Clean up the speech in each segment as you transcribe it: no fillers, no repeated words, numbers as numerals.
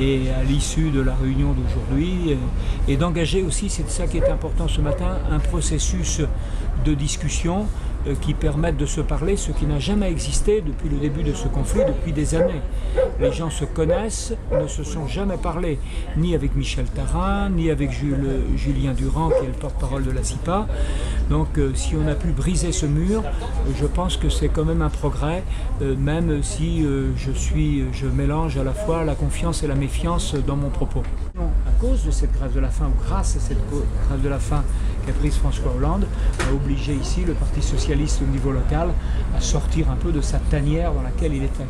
et à l'issue de la réunion d'aujourd'hui, et d'engager aussi, c'est ça qui est important ce matin, un processus de discussion qui permettent de se parler, ce qui n'a jamais existé depuis le début de ce conflit, depuis des années. Les gens se connaissent, ne se sont jamais parlé, ni avec Michel Tharin, ni avec Julien Durand, qui est le porte-parole de la CIPA. Donc si on a pu briser ce mur, je pense que c'est quand même un progrès, même si je mélange à la fois la confiance et la méfiance dans mon propos. À cause de cette grève de la faim, ou grâce à cette grève de la faim qu'a prise François Hollande, a obligé ici le Parti socialiste au niveau local à sortir un peu de sa tanière dans laquelle il était.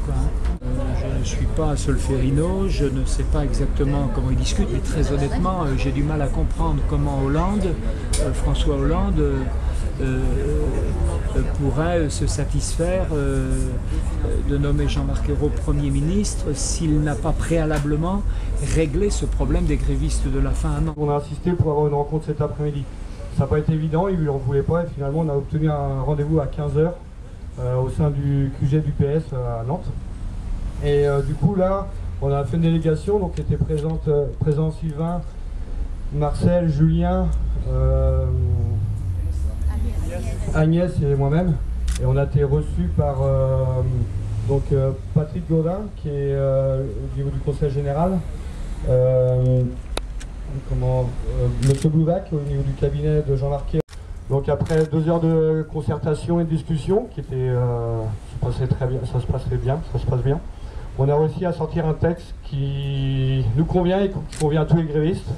Je ne suis pas Solferino, je ne sais pas exactement comment il discute, mais très honnêtement, j'ai du mal à comprendre comment François Hollande, pourrait se satisfaire de nommer Jean-Marc Ayrault Premier ministre s'il n'a pas préalablement réglé ce problème des grévistes de la faim. On a insisté pour avoir une rencontre cet après-midi. Ça n'a pas été évident, il n'en voulait pas et finalement on a obtenu un rendez-vous à 15 h au sein du QG du PS à Nantes. Et du coup là, on a fait une délégation, donc était présent Sylvain, Marcel, Julien, Agnès et moi-même. Et on a été reçus par Patrick Gaudin, qui est au niveau du Conseil général, Monsieur Blouvac au niveau du cabinet de Jean-Marc Ayrault. Donc après 2 heures de concertation et de discussion, qui était, ça se passe bien, on a réussi à sortir un texte qui nous convient et qui convient à tous les grévistes.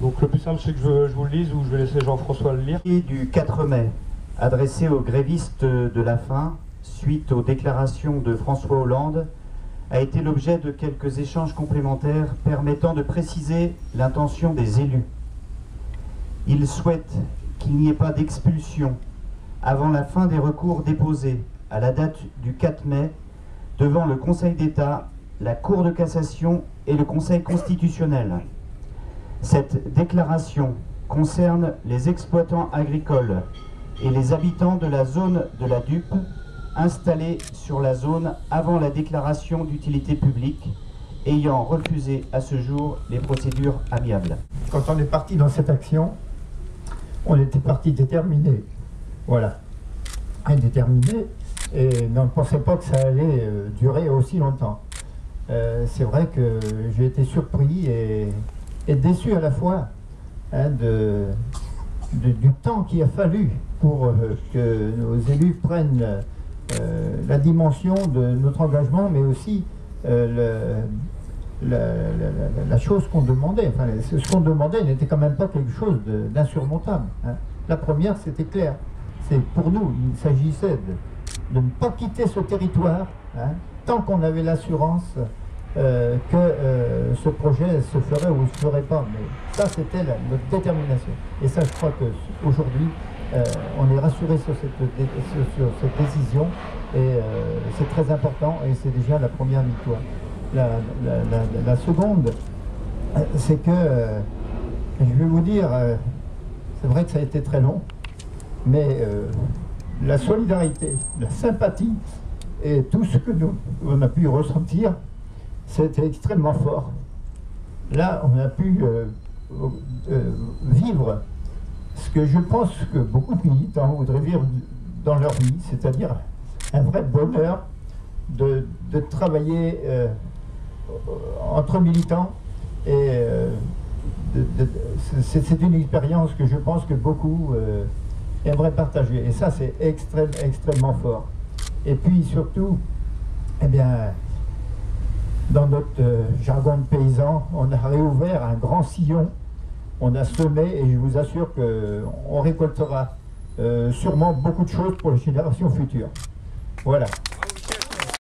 Donc le plus simple, c'est que je vous le lise ou je vais laisser Jean-François le lire. Du 4 mai, adressé aux grévistes de la faim, suite aux déclarations de François Hollande, a été l'objet de quelques échanges complémentaires permettant de préciser l'intention des élus. Ils souhaitent qu'il n'y ait pas d'expulsion avant la fin des recours déposés à la date du 4 mai devant le Conseil d'État, la Cour de cassation et le Conseil constitutionnel. Cette déclaration concerne les exploitants agricoles et les habitants de la zone de la DUP installés sur la zone avant la déclaration d'utilité publique, ayant refusé à ce jour les procédures amiables. Quand on est parti dans cette action, on était parti déterminé. Voilà. Déterminé, et on ne pensait pas que ça allait durer aussi longtemps. C'est vrai que j'ai été surpris et déçu à la fois du temps qu'il a fallu pour que nos élus prennent la dimension de notre engagement, mais aussi la chose qu'on demandait. Enfin, ce qu'on demandait n'était quand même pas quelque chose d'insurmontable. La première, c'était clair. C'est pour nous, il s'agissait de ne pas quitter ce territoire tant qu'on avait l'assurance que ce projet se ferait ou ne se ferait pas. Mais ça, c'était notre détermination. Et ça, je crois qu'aujourd'hui, on est rassuré sur cette décision et c'est très important et c'est déjà la première victoire. La seconde, c'est que, je vais vous dire, c'est vrai que ça a été très long, mais la solidarité, la sympathie et tout ce que on a pu ressentir, c'était extrêmement fort. Là, on a pu vivre ce que je pense que beaucoup de militants voudraient vivre dans leur vie, c'est-à-dire un vrai bonheur de travailler entre militants. Et c'est une expérience que je pense que beaucoup aimeraient partager. Et ça, c'est extrêmement fort. Et puis surtout, eh bien, dans notre jargon de paysan, on a réouvert un grand sillon. On a semé et je vous assure qu'on récoltera sûrement beaucoup de choses pour les générations futures. Voilà.